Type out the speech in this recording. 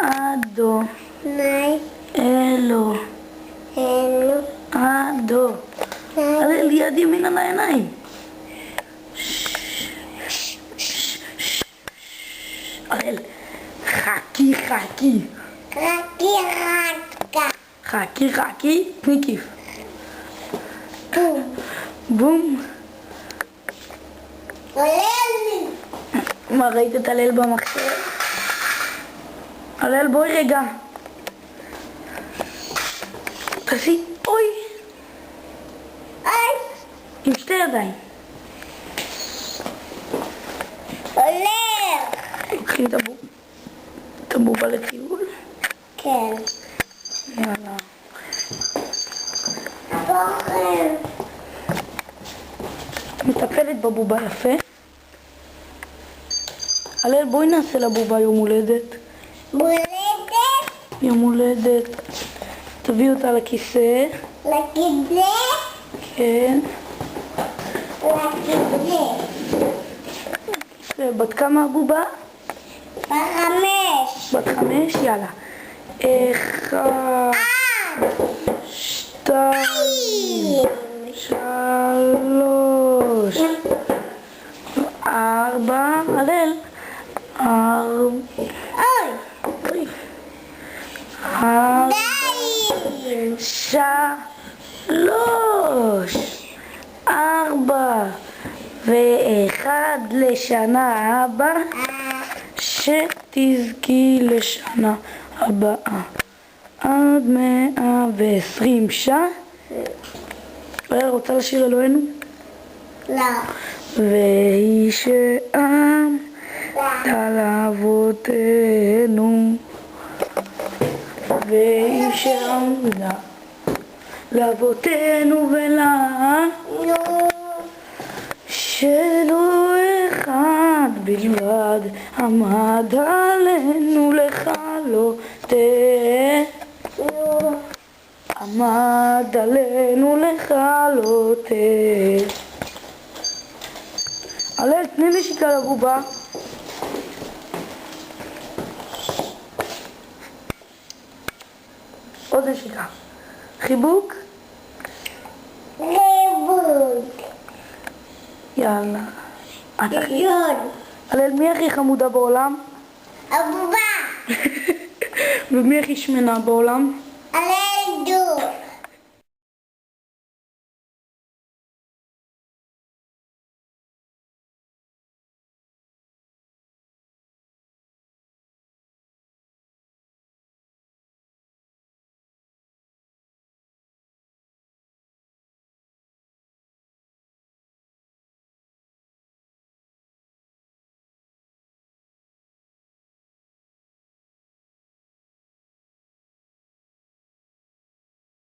אדו. נאי. אלו. אלו. אדו. הלל יד ימין על העיניים. הלל. חכי חכי. חכי חכה. חכי חכי. תני כיף. בום. בום. הלל. מה, ראית את הלל במחשב? הלל בואי רגע. תעשי, אוי. אוי. עם שתי ידיים. הלל. לוקחים את הבובה לטיול. כן. יאללה. בוחר. מטפלת בבובה יפה. הלל בואי נעשה לבובה יום הולדת. מולדת. יום הולדת. תביאי אותה לכיסא. לכיסא. כן. לכיסא. בת כמה הבובה? בחמש. בת 5? יאללה. 1, 2, 3, 4. הלל. 4. אוי. 4. די. 3, 4 ו1 לשנה הבאה, שתזכי לשנה הבאה עד 120 שעה. רוצה לשיר אלוהינו? לא. והיא שעם על אבותינו, והיא שעמדה לאבותינו ולנו, שלא אחד בלבד עמד עלינו לכלותנו, עמד עלינו לכלותנו. הלל, תני נשיקה לבובה. עוד נשיקה. חיבוק? חיבוק. יאללה. את הכי... חיון. הלל, מי הכי חמודה בעולם? הבובה. ומי הכי שמנה בעולם? הלל.